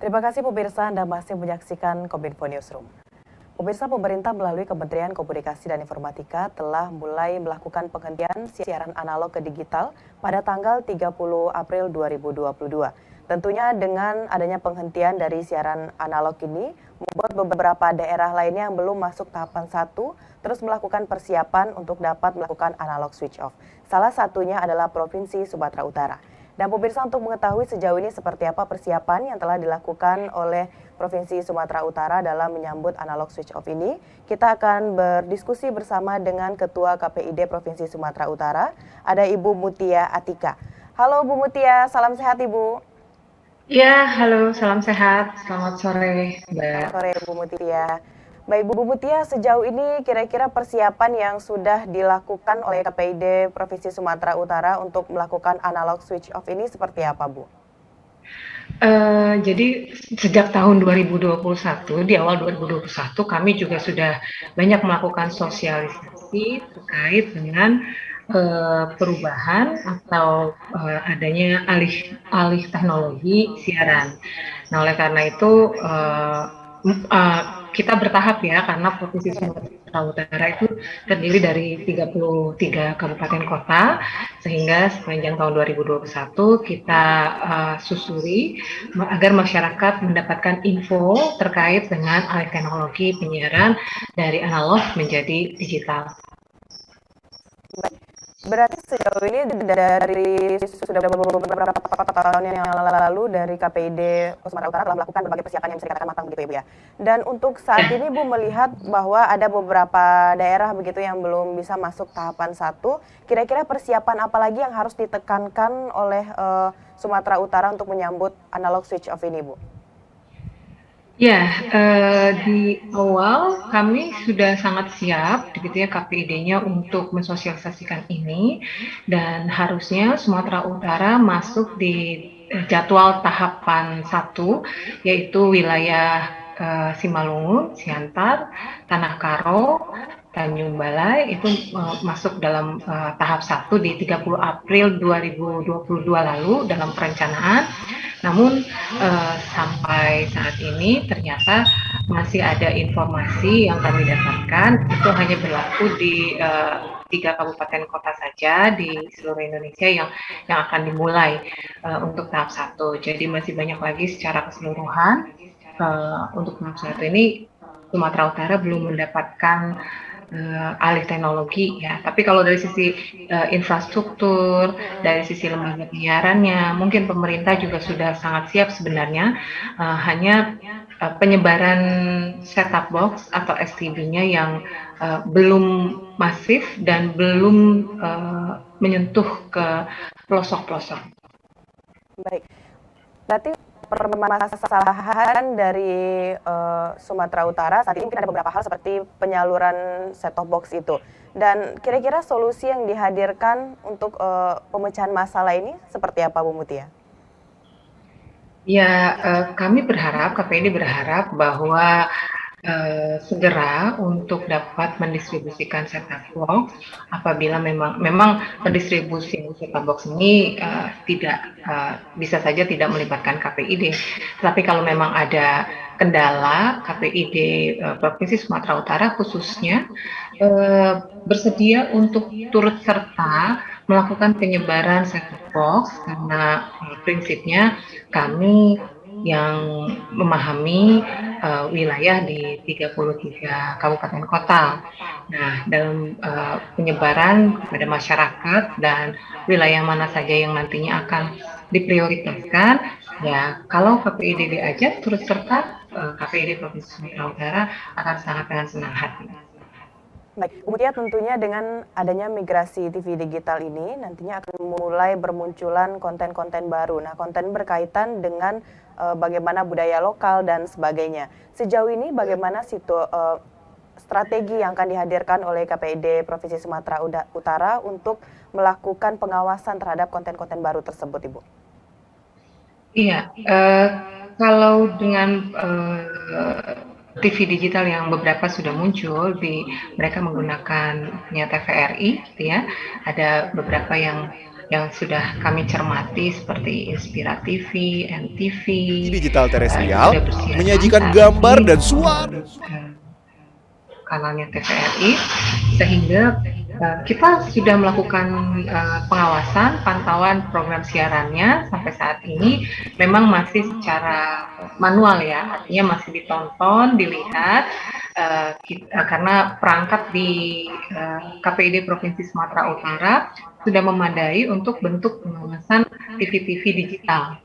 Terima kasih pemirsa Anda masih menyaksikan Kominfo Newsroom. Pemirsa, pemerintah melalui Kementerian Komunikasi dan Informatika telah mulai melakukan penghentian siaran analog ke digital pada tanggal 30 April 2022. Tentunya dengan adanya penghentian dari siaran analog ini, membuat beberapa daerah lainnya yang belum masuk tahapan 1 terus melakukan persiapan untuk dapat melakukan analog switch off. Salah satunya adalah Provinsi Sumatera Utara. Dan pemirsa, untuk mengetahui sejauh ini seperti apa persiapan yang telah dilakukan oleh Provinsi Sumatera Utara dalam menyambut analog switch off ini, kita akan berdiskusi bersama dengan Ketua KPID Provinsi Sumatera Utara, ada Ibu Mutia Atika. Halo Bu Mutia, salam sehat Ibu. Ya, halo, salam sehat. Selamat sore, Selamat Mbak. sore Bu Mutia. Baik Bu Mutia, sejauh ini kira-kira persiapan yang sudah dilakukan oleh KPID Provinsi Sumatera Utara untuk melakukan analog switch off ini seperti apa Bu? Jadi sejak tahun 2021, di awal 2021, kami juga sudah banyak melakukan sosialisasi terkait dengan perubahan atau adanya alih teknologi siaran. Nah, oleh karena itu kita bertahap ya, karena Provinsi Sumatera Utara itu terdiri dari 33 kabupaten kota, sehingga sepanjang tahun 2021 kita susuri agar masyarakat mendapatkan info terkait dengan alih teknologi penyiaran dari analog menjadi digital. Berarti sejauh ini dari sudah beberapa tahun yang lalu dari KPID Sumatera Utara telah melakukan berbagai persiapan yang bisa dikatakan matang begitu ya Bu ya. Dan untuk saat ini Bu melihat bahwa ada beberapa daerah begitu yang belum bisa masuk tahapan 1. Kira-kira persiapan apa lagi yang harus ditekankan oleh Sumatera Utara untuk menyambut analog switch off ini Bu? Ya, di awal kami sudah sangat siap, gitu ya, KPID-nya untuk mensosialisasikan ini, dan harusnya Sumatera Utara masuk di jadwal tahapan 1, yaitu wilayah Simalungun, Siantar, Tanah Karo, Tanjung Balai, itu masuk dalam tahap 1 di 30 April 2022 lalu dalam perencanaan. Namun sampai saat ini ternyata masih ada informasi yang kami dapatkan itu hanya berlaku di 3 kabupaten kota saja di seluruh Indonesia yang akan dimulai untuk tahap 1. Jadi masih banyak lagi secara keseluruhan untuk tahap 1 ini Sumatera Utara belum mendapatkan alih teknologi ya. Tapi kalau dari sisi infrastruktur, dari sisi lembaga penyiarannya, mungkin pemerintah juga sudah sangat siap sebenarnya. Hanya penyebaran set-top box atau STB-nya yang belum masif dan belum menyentuh ke pelosok-pelosok. Baik. Berarti permasalahan dari Sumatera Utara saat ini mungkin ada beberapa hal seperti penyaluran set-top box itu. Dan kira-kira solusi yang dihadirkan untuk pemecahan masalah ini seperti apa Bu Mutia? Ya, kami berharap, KPID berharap bahwa segera untuk dapat mendistribusikan set-top box apabila memang pendistribusi set-top box ini tidak bisa saja tidak melibatkan KPID. Tapi kalau memang ada kendala, KPID Provinsi Sumatera Utara khususnya bersedia untuk turut serta melakukan penyebaran set-top box karena prinsipnya kami yang memahami wilayah di 33 kabupaten kota. Nah, dalam penyebaran kepada masyarakat dan wilayah mana saja yang nantinya akan diprioritaskan, ya kalau KPID diajak turut serta, KPID Provinsi Sumatera Utara akan sangat dengan senang hati. Baik, Bu Mutia, tentunya dengan adanya migrasi TV digital ini nantinya akan mulai bermunculan konten-konten baru. Nah, konten berkaitan dengan bagaimana budaya lokal dan sebagainya. Sejauh ini bagaimana strategi yang akan dihadirkan oleh KPID Provinsi Sumatera Utara untuk melakukan pengawasan terhadap konten-konten baru tersebut, Ibu? Iya, kalau dengan TV digital yang beberapa sudah muncul, mereka menggunakan TVRI, gitu ya. Ada beberapa yang yang sudah kami cermati seperti Inspira TV, MTV, Digital terestrial sudah bersiaran menyajikan saat gambar ini dan suara. melalui kanalnya TVRI, sehingga kita sudah melakukan pengawasan, pantauan program siarannya sampai saat ini memang masih secara manual ya, artinya masih ditonton, dilihat, karena perangkat di KPID Provinsi Sumatera Utara sudah memadai untuk bentuk pengawasan TV-TV digital.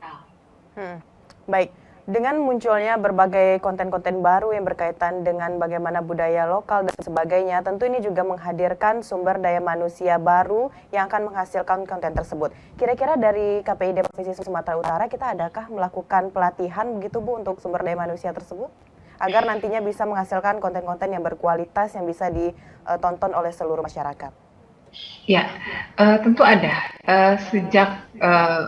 Baik, dengan munculnya berbagai konten-konten baru yang berkaitan dengan bagaimana budaya lokal dan sebagainya, tentu ini juga menghadirkan sumber daya manusia baru yang akan menghasilkan konten tersebut. Kira-kira dari KPID Provinsi Sumatera Utara, kita adakah melakukan pelatihan begitu Bu untuk sumber daya manusia tersebut? Agar nantinya bisa menghasilkan konten-konten yang berkualitas yang bisa ditonton oleh seluruh masyarakat. Ya, tentu ada.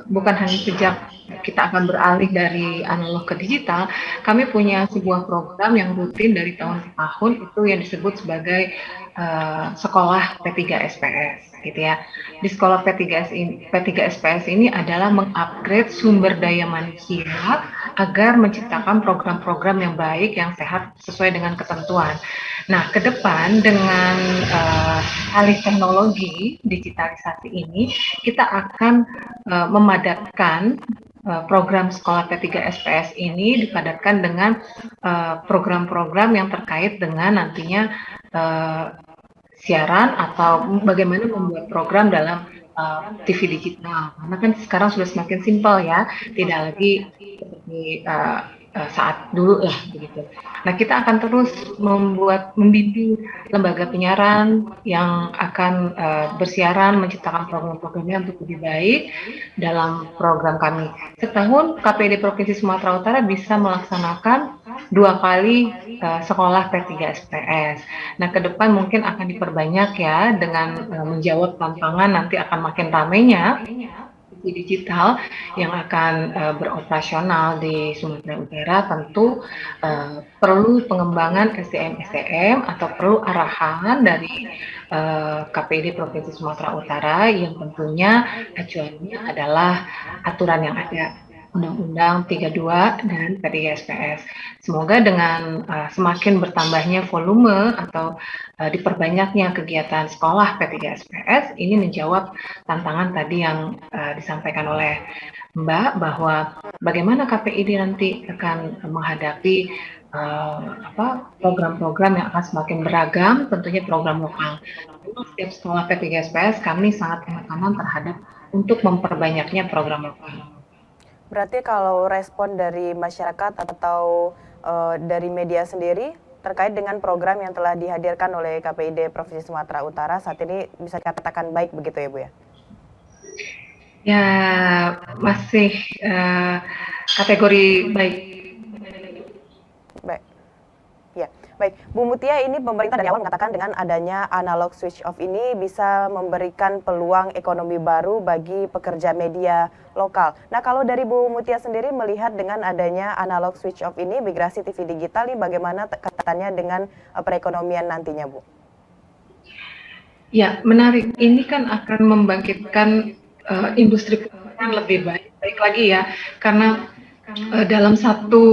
Bukan hanya sejak kita akan beralih dari analog ke digital, kami punya sebuah program yang rutin dari tahun ke tahun, itu yang disebut sebagai sekolah P3SPS, gitu ya. Di sekolah P3SPS ini adalah mengupgrade sumber daya manusia agar menciptakan program-program yang baik, yang sehat, sesuai dengan ketentuan. Nah, ke depan dengan alih teknologi digitalisasi ini, kita akan memadatkan program sekolah P3SPS ini dipadatkan dengan program-program yang terkait dengan nantinya siaran atau bagaimana membuat program dalam TV digital. Karena kan sekarang sudah semakin simpel ya, tidak lagi seperti saat dulu lah begitu. Nah, kita akan terus membimbing lembaga penyiaran yang akan bersiaran, menciptakan program-programnya untuk lebih baik dalam program kami. Setahun KPID Provinsi Sumatera Utara bisa melaksanakan 2 kali sekolah P3SPS. Nah, ke depan mungkin akan diperbanyak ya dengan menjawab tantangan nanti akan makin ramainya digital yang akan beroperasional di Sumatera Utara. Tentu perlu pengembangan SDM atau perlu arahan dari KPID Provinsi Sumatera Utara yang tentunya acuannya adalah aturan yang ada, Undang-Undang 32 dan P3SPS. Semoga dengan semakin bertambahnya volume atau diperbanyaknya kegiatan sekolah P3SPS ini menjawab tantangan tadi yang disampaikan oleh Mbak, bahwa bagaimana KPID nanti akan menghadapi program-program yang akan semakin beragam, tentunya program lokal. Setiap sekolah P3SPS kami sangat penekanan terhadap untuk memperbanyaknya program lokal. Berarti kalau respon dari masyarakat atau dari media sendiri terkait dengan program yang telah dihadirkan oleh KPID Provinsi Sumatera Utara saat ini bisa dikatakan baik begitu ya Bu ya? Ya, masih kategori baik. Baik. Ya, baik. Bu Mutia, ini pemerintah dari awal mengatakan dengan adanya analog switch off ini bisa memberikan peluang ekonomi baru bagi pekerja media lokal. Nah, kalau dari Bu Mutia sendiri melihat dengan adanya analog switch off ini, migrasi TV digital ini bagaimana kaitannya dengan perekonomian nantinya, Bu? Ya, menarik. Ini kan akan membangkitkan industri yang lebih baik lagi ya, karena dalam satu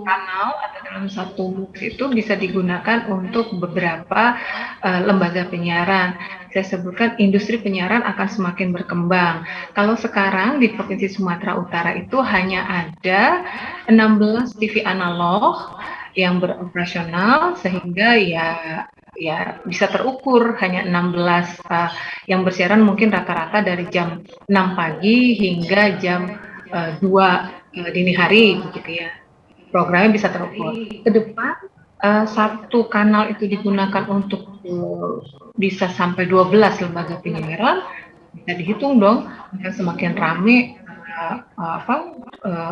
kanal atau dalam satu box itu bisa digunakan untuk beberapa lembaga penyiaran. Saya sebutkan industri penyiaran akan semakin berkembang. Kalau sekarang di Provinsi Sumatera Utara itu hanya ada 16 TV analog yang beroperasional, sehingga ya bisa terukur hanya 16 yang bersiaran mungkin rata-rata dari jam 6 pagi hingga jam 2 dini hari begitu ya. Programnya bisa terukur. Ke depan satu kanal itu digunakan untuk bisa sampai 12 lembaga penyiaran, bisa dihitung dong akan semakin ramai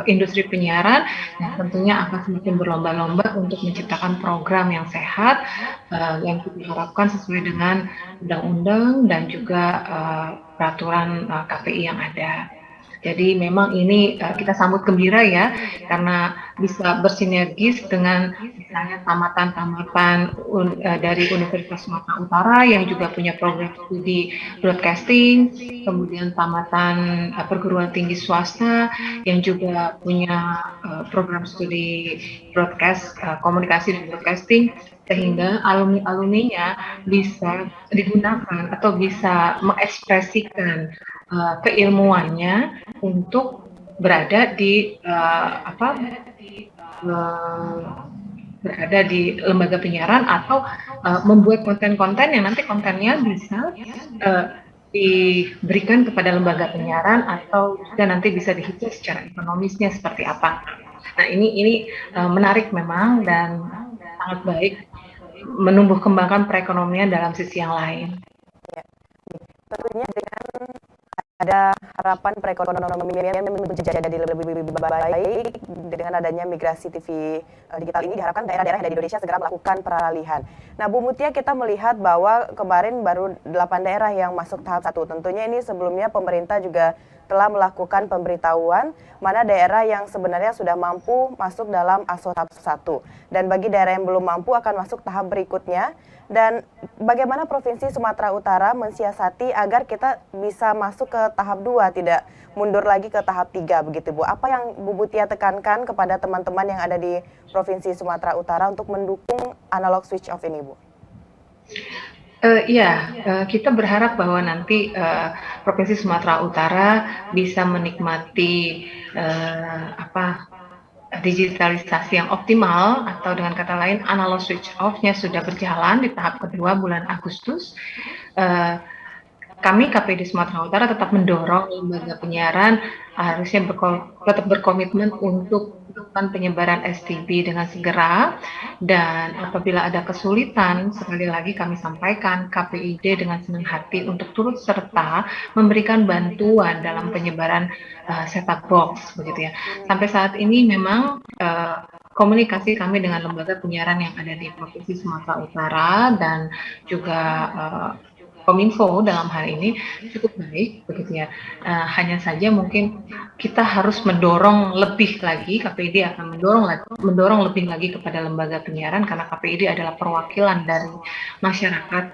industri penyiaran, dan tentunya akan semakin berlomba-lomba untuk menciptakan program yang sehat yang kita harapkan sesuai dengan undang-undang dan juga peraturan KPI yang ada. Jadi memang ini kita sambut gembira ya, karena bisa bersinergis dengan misalnya tamatan-tamatan dari Universitas Sumatera Utara yang juga punya program studi broadcasting, kemudian tamatan perguruan tinggi swasta yang juga punya program studi komunikasi dan broadcasting, sehingga alumni-alumninya bisa digunakan atau bisa mengekspresikan keilmuannya untuk berada di berada di lembaga penyiaran atau membuat konten-konten yang nanti kontennya bisa diberikan kepada lembaga penyiaran atau juga nanti bisa dihitung secara ekonomisnya seperti apa. Nah ini menarik memang dan sangat baik menumbuh kembangkan perekonomian dalam sisi yang lain. Ya. Tentunya dengan ada harapan perekonomian menjadi lebih baik dengan adanya migrasi TV digital ini, diharapkan daerah-daerah yang ada di Indonesia segera melakukan peralihan. Nah, Bu Mutia, kita melihat bahwa kemarin baru 8 daerah yang masuk tahap 1. Tentunya ini sebelumnya pemerintah juga telah melakukan pemberitahuan mana daerah yang sebenarnya sudah mampu masuk dalam ASO tahap 1. Dan bagi daerah yang belum mampu akan masuk tahap berikutnya. Dan bagaimana Provinsi Sumatera Utara mensiasati agar kita bisa masuk ke tahap 2, tidak mundur lagi ke tahap 3 begitu, Bu? Apa yang Bu Mutia tekankan kepada teman-teman yang ada di Provinsi Sumatera Utara untuk mendukung analog switch off ini, Bu? Kita berharap bahwa nanti Provinsi Sumatera Utara bisa menikmati digitalisasi yang optimal, atau dengan kata lain analog switch off-nya sudah berjalan di tahap kedua bulan Agustus. Kami KPID Sumatera Utara tetap mendorong lembaga penyiaran harusnya tetap berkomitmen untuk melakukan penyebaran STB dengan segera, dan apabila ada kesulitan, sekali lagi kami sampaikan KPID dengan senang hati untuk turut serta memberikan bantuan dalam penyebaran set-top box begitu ya. Sampai saat ini memang komunikasi kami dengan lembaga penyiaran yang ada di Provinsi Sumatera Utara dan juga Kominfo dalam hal ini cukup baik begitu ya. Hanya saja mungkin kita harus mendorong lebih lagi, KPID akan mendorong lebih lagi kepada lembaga penyiaran, karena KPID adalah perwakilan dari masyarakat,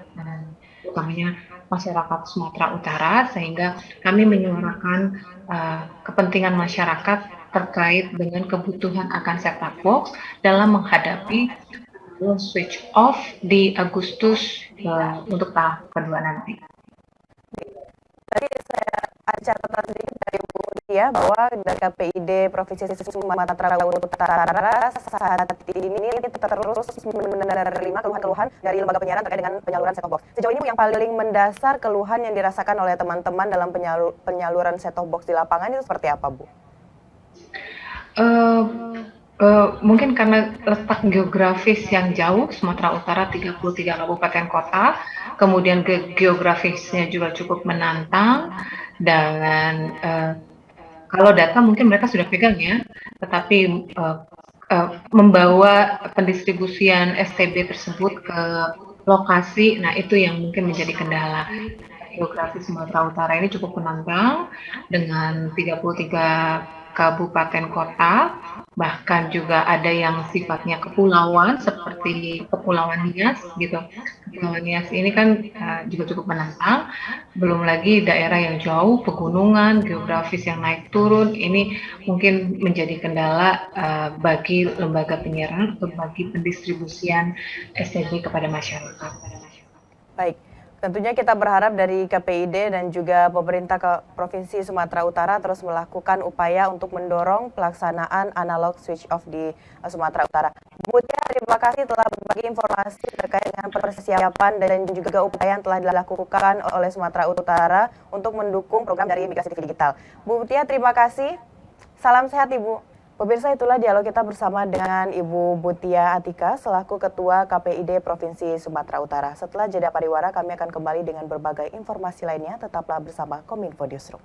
utamanya masyarakat Sumatera Utara, sehingga kami menyuarakan kepentingan masyarakat terkait dengan kebutuhan akan set-top box dalam menghadapi switch off di Agustus untuk tahap kedua nanti. Tadi saya ada catatan sedikit dari Bu Mutia bahwa dari KPID Provinsi Sumatera Utara saat ini terus menerima keluhan-keluhan dari lembaga penyiaran terkait dengan penyaluran set-top box. Sejauh ini yang paling mendasar keluhan yang dirasakan oleh teman-teman dalam penyaluran set-top box di lapangan itu seperti apa, Bu? Mungkin karena letak geografis yang jauh, Sumatera Utara 33 kabupaten kota, kemudian geografisnya juga cukup menantang, dan kalau data mungkin mereka sudah pegang ya, tetapi membawa pendistribusian STB tersebut ke lokasi, nah itu yang mungkin menjadi kendala. Geografis Sumatera Utara ini cukup menantang dengan 33 kabupaten kota, bahkan juga ada yang sifatnya kepulauan seperti Kepulauan Nias gitu. Kepulauan Nias ini kan juga cukup menantang, belum lagi daerah yang jauh, pegunungan, geografis yang naik turun, ini mungkin menjadi kendala bagi lembaga penyiaran atau bagi pendistribusian STB kepada masyarakat. Baik. Tentunya kita berharap dari KPID dan juga pemerintah Provinsi Sumatera Utara terus melakukan upaya untuk mendorong pelaksanaan analog switch off di Sumatera Utara. Bu Mutia, terima kasih telah berbagi informasi terkait dengan persiapan dan juga upaya yang telah dilakukan oleh Sumatera Utara untuk mendukung program dari migrasi TV digital. Bu Mutia, terima kasih. Salam sehat, Ibu. Pemirsa, itulah dialog kita bersama dengan Ibu Mutia Atika selaku Ketua KPID Provinsi Sumatera Utara. Setelah jeda pariwara, kami akan kembali dengan berbagai informasi lainnya. Tetaplah bersama Kominfo Newsroom.